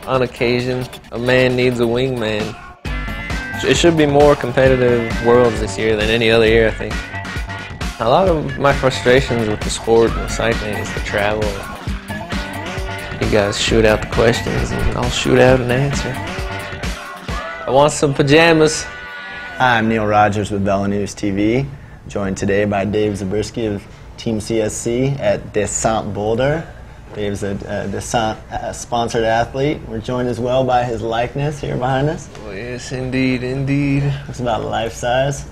on occasion, a man needs a wingman. It should be more competitive worlds this year than any other year, I think. A lot of my frustrations with the sport and cycling is the travel. You guys shoot out the questions and I'll shoot out an answer. I want some pajamas. Hi, I'm Neil Rogers with Velo News TV, joined today by Dave Zabriskie of Team CSC at Descent Boulder. Dave's a Descent sponsored athlete. We're joined as well by his likeness here behind us. Oh yes, indeed, indeed. Looks about life size.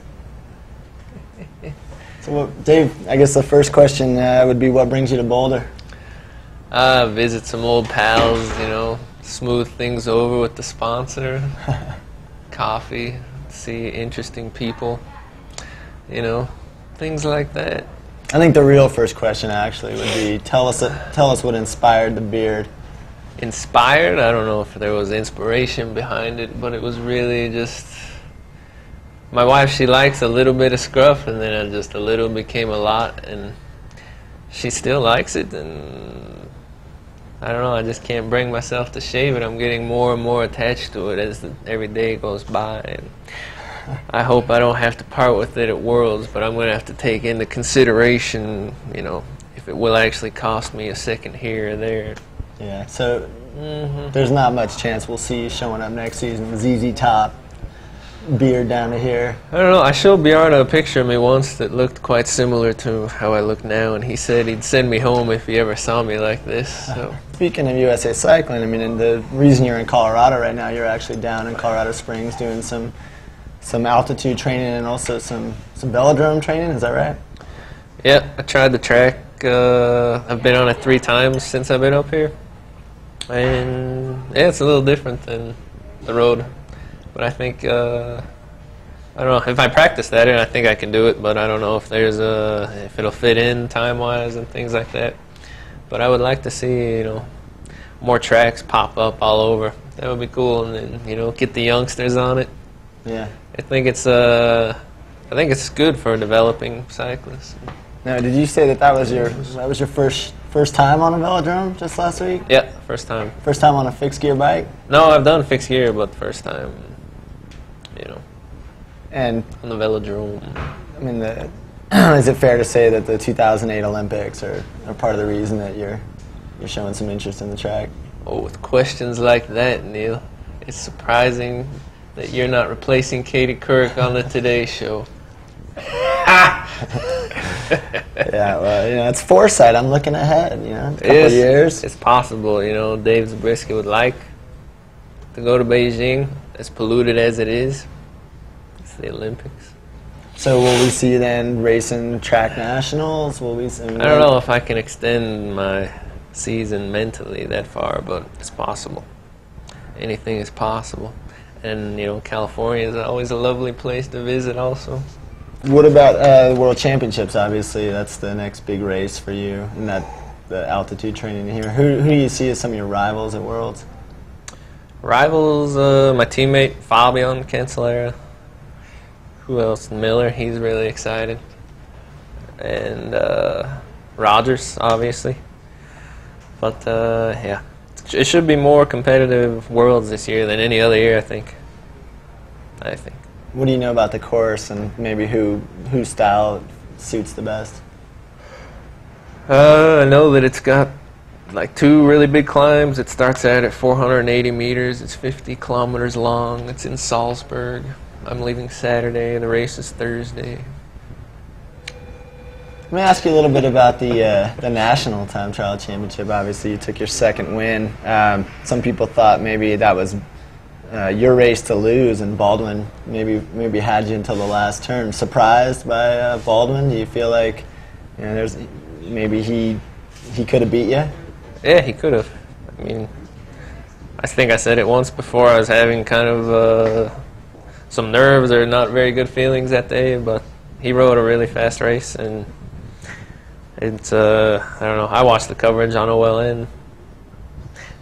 So, Dave, I guess the first question would be, what brings you to Boulder? Visit some old pals, you know, smooth things over with the sponsor, coffee, see interesting people, you know, things like that. I think the real first question actually would be, tell us what inspired the beard. Inspired? I don't know if there was inspiration behind it, but it was really just, my wife, she likes a little bit of scruff, and then just a little became a lot, and she still likes it, and I don't know, I just can't bring myself to shave it. I'm getting more and more attached to it as every day goes by, and I hope I don't have to part with it at Worlds, but I'm going to have to take into consideration, you know, if it will actually cost me a second here or there. Yeah, so there's not much chance we'll see you showing up next season with ZZ Top, beard down to here. I don't know, I showed Bjarne a picture of me once that looked quite similar to how I look now, and he said he'd send me home if he ever saw me like this. So. Speaking of USA Cycling, I mean, and the reason you're in Colorado right now, you're actually down in Colorado Springs doing some altitude training and also some velodrome training, is that right? Yeah, I tried the track. I've been on it 3 times since I've been up here. And yeah, it's a little different than the road. But I think, I don't know, if I practice that, I think I can do it, but I don't know if if it'll fit in time-wise and things like that. But I would like to see, you know, more tracks pop up all over. That would be cool, and then, you know, get the youngsters on it. Yeah. I think it's good for developing cyclists. Now, did you say that was your first time on a velodrome just last week? Yeah, first time. First time on a fixed gear bike? No, I've done fixed gear, but first time, you know, and on the velodrome. I mean, is it fair to say that the 2008 Olympics are part of the reason that you're showing some interest in the track? Oh, with questions like that, Neil, it's surprising that you're not replacing Katie Couric on the Today Show. Yeah, well, you know, it's foresight. I'm looking ahead, you know, a couple of years. It's possible, you know, Dave Zabriskie would like to go to Beijing, as polluted as it is. It's the Olympics. So will we see you then racing track nationals? Will we? I don't know if I can extend my season mentally that far, but it's possible. Anything is possible. And, you know, California is always a lovely place to visit also. What about the World Championships? Obviously, that's the next big race for you, and the altitude training here. Who do you see as some of your rivals at Worlds? Rivals, my teammate Fabian Cancellara. Who else? Miller, he's really excited. And Rogers, obviously. But, yeah. It should be more competitive Worlds this year than any other year, I think. What do you know about the course and maybe whose style suits the best? I know that it's got like 2 really big climbs. It starts out at 480 meters. It's 50 kilometers long. It's in Salzburg. I'm leaving Saturday. The race is Thursday. Let me ask you a little bit about the National Time Trial Championship. Obviously, you took your 2nd win. Some people thought maybe that was your race to lose, and Baldwin maybe had you until the last turn. Surprised by Baldwin? Do you feel like, you know, maybe he could have beat you? Yeah, he could have. I mean, I think I said it once before. I was having kind of some nerves or not very good feelings that day, but he rode a really fast race, and it's I don't know. I watched the coverage on OLN,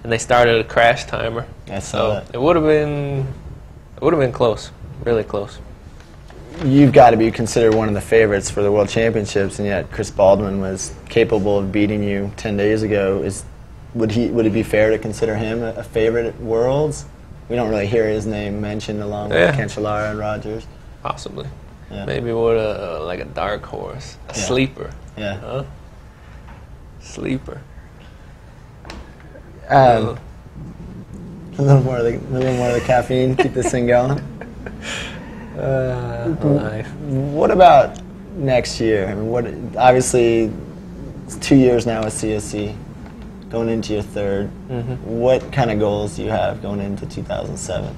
and they started a crash timer. I saw that. It would have been close, really close. You've got to be considered one of the favorites for the World Championships, and yet Chris Baldwin was capable of beating you 10 days ago. would it be fair to consider him a favorite at Worlds? We don't really hear his name mentioned along with Cancellara and Rogers. Possibly. Yeah. Maybe with like a dark horse, a sleeper. Yeah. Huh? Sleeper. A little more of the caffeine. Keep this thing going. What about next year? I mean, obviously, it's 2 years now with CSC, going into your third. What kind of goals do you have going into 2007?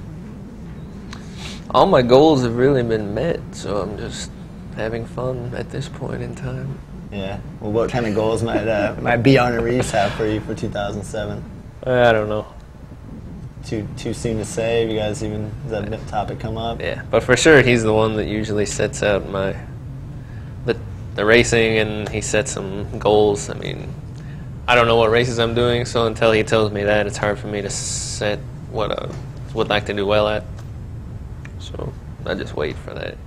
All my goals have really been met, so I'm just having fun at this point in time. Yeah. Well, what kind of goals might Bjarne Riis have for you for 2007? I don't know. Too soon to say. Have you guys even, does that topic come up? Yeah, but for sure he's the one that usually sets out the racing, and he sets some goals. I mean, I don't know what races I'm doing, so until he tells me that, it's hard for me to set what I would like to do well at. So I just wait for that.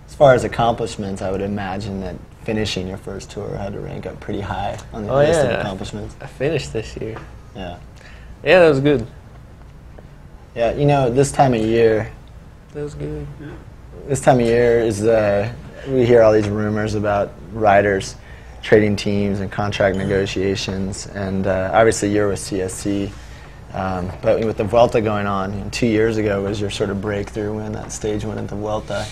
As far as accomplishments, I would imagine that finishing your first tour had to rank up pretty high on the list of accomplishments. I finished this year. Yeah. Yeah, that was good. Yeah, you know, this time of year. That was good. This time of year is we hear all these rumors about riders trading teams and contract negotiations, and obviously you're with CSC. But with the Vuelta going on, 2 years ago was your sort of breakthrough win, that stage win at the Vuelta.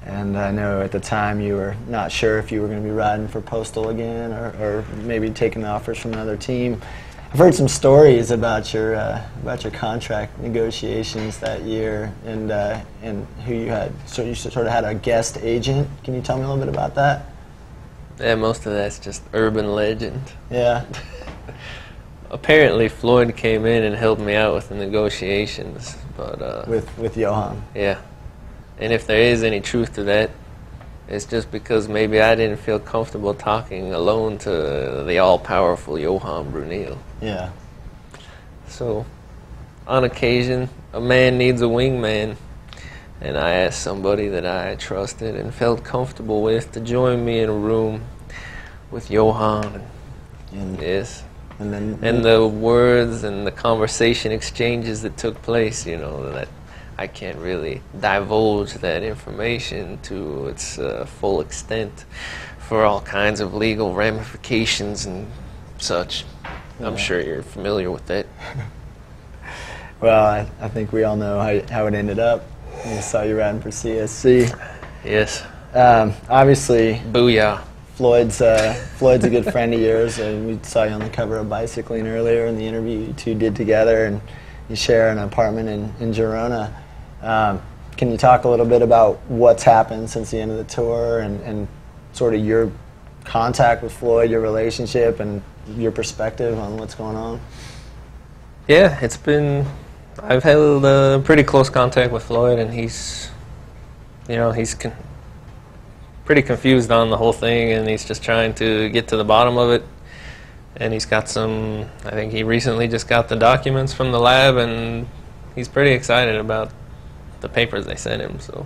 And I know at the time you were not sure if you were going to be riding for Postal again or maybe taking offers from another team. I've heard some stories about your contract negotiations that year and who you had. So you sort of had a guest agent. Can you tell me a little bit about that? Yeah, most of that's just urban legend. Yeah. Apparently, Floyd came in and helped me out with the negotiations, but with Johan. Yeah, and if there is any truth to that, it's just because maybe I didn't feel comfortable talking alone to the all-powerful Johan Brunel. Yeah. So, on occasion, a man needs a wingman, and I asked somebody that I trusted and felt comfortable with to join me in a room with Johan. Yes. And the words and the conversation exchanges that took place, you know, that I can't really divulge that information to its full extent for all kinds of legal ramifications and such. Yeah. I'm sure you're familiar with that. Well, I think we all know how it ended up. We saw you riding for CSC. Yes. Obviously. Booyah. Floyd's a good friend of yours, and we saw you on the cover of Bicycling earlier in the interview you two did together, and you share an apartment in Girona. Can you talk a little bit about what's happened since the end of the tour and sort of your contact with Floyd, your relationship, and your perspective on what's going on? Yeah, I've held pretty close contact with Floyd, and he's pretty confused on the whole thing, and he's just trying to get to the bottom of it. And he's got I think he recently just got the documents from the lab, and he's pretty excited about the papers they sent him. So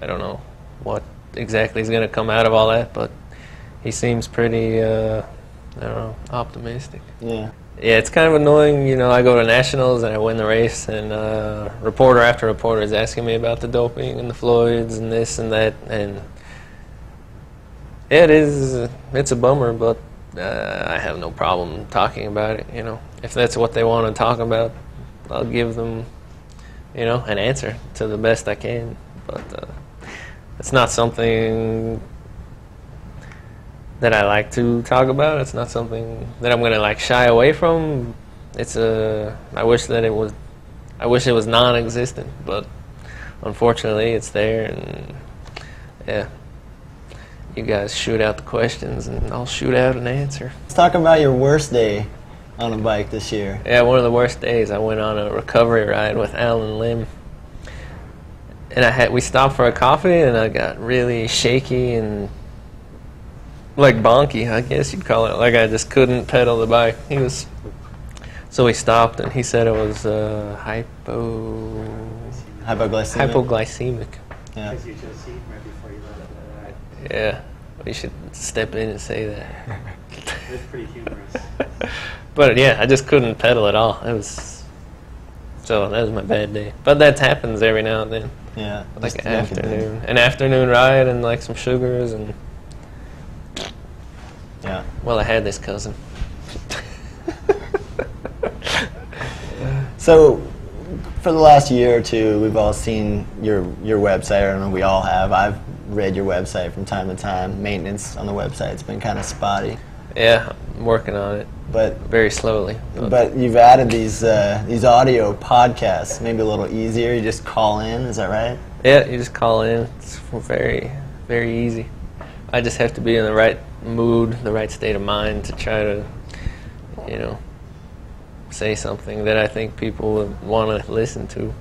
I don't know what exactly is going to come out of all that, but he seems pretty, optimistic. Yeah. Yeah, it's kind of annoying, you know, I go to nationals and I win the race, and reporter after reporter is asking me about the doping and the Floyds and this and that, and yeah, it's a bummer, but I have no problem talking about it, you know. If that's what they want to talk about, I'll give them, you know, an answer to the best I can, but it's not something that I like to talk about. It's not something that I'm going to like shy away from. I wish it was non-existent, but unfortunately it's there, and yeah. You guys shoot out the questions, and I'll shoot out an answer. Let's talk about your worst day on a bike this year. Yeah, one of the worst days. I went on a recovery ride with Alan Lim, and we stopped for a coffee, and I got really shaky and like bonky, I guess you'd call it. Like I just couldn't pedal the bike. So we stopped, and he said it was hypoglycemic. Yeah. Yeah, we should step in and say that. It's pretty humorous. But yeah, I just couldn't pedal at all. So that was my bad day. But that happens every now and then. Yeah. Like an afternoon ride and like some sugars and. Yeah. Well, I had this cousin. So, for the last year or two, we've all seen your website. I don't know, we all have. I've read your website from time to time. Maintenance on the website's been kind of spotty. Yeah, I'm working on it, but very slowly. But you've added these audio podcasts, maybe a little easier. You just call in, is that right? Yeah, you just call in. It's very, very easy. I just have to be in the right mood, the right state of mind to try to, say something that I think people would want to listen to,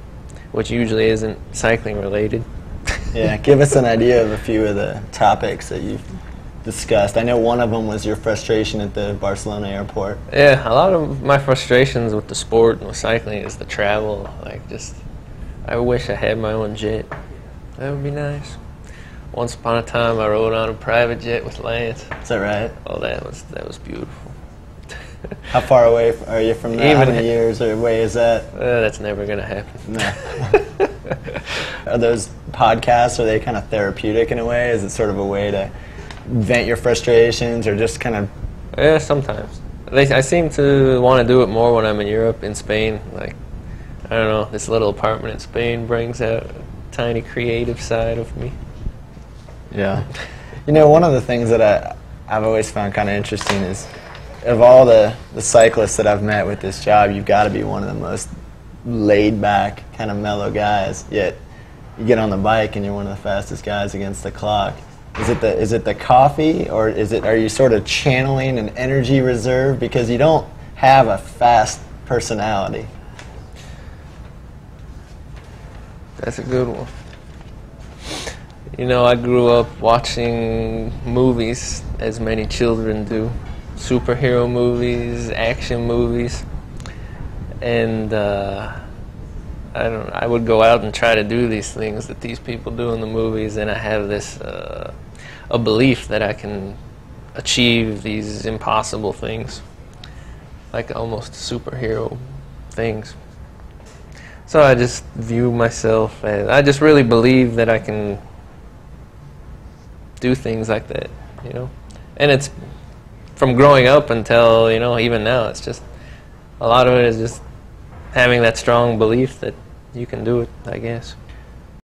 which usually isn't cycling related. Yeah, give us an idea of a few of the topics that you've discussed. I know one of them was your frustration at the Barcelona airport. Yeah, a lot of my frustrations with the sport and with cycling is the travel. I wish I had my own jet. That would be nice. Once upon a time, I rode on a private jet with Lance. Is that right? Oh, that was beautiful. How far away are you from that? How many years away is that? That's never going to happen. No. Are those podcasts, are they kind of therapeutic in a way? Is it sort of a way to vent your frustrations or just kind of... Yeah, sometimes. I seem to want to do it more when I'm in Europe, in Spain. Like, I don't know, this little apartment in Spain brings out a tiny creative side of me. Yeah. One of the things that I've always found kind of interesting is, of all the cyclists that I've met with this job, you've got to be one of the most laid-back, kind of mellow guys, yet you get on the bike and you're one of the fastest guys against the clock. Is it the coffee, or are you sort of channeling an energy reserve because you don't have a fast personality? That's a good one. I grew up watching movies, as many children do. Superhero movies, action movies, and I would go out and try to do these things that these people do in the movies, and I have this a belief that I can achieve these impossible things, like almost superhero things. So I just view myself as, I just really believe that I can do things like that, and it's from growing up until, even now, it's just, a lot of it is just having that strong belief that you can do it, I guess.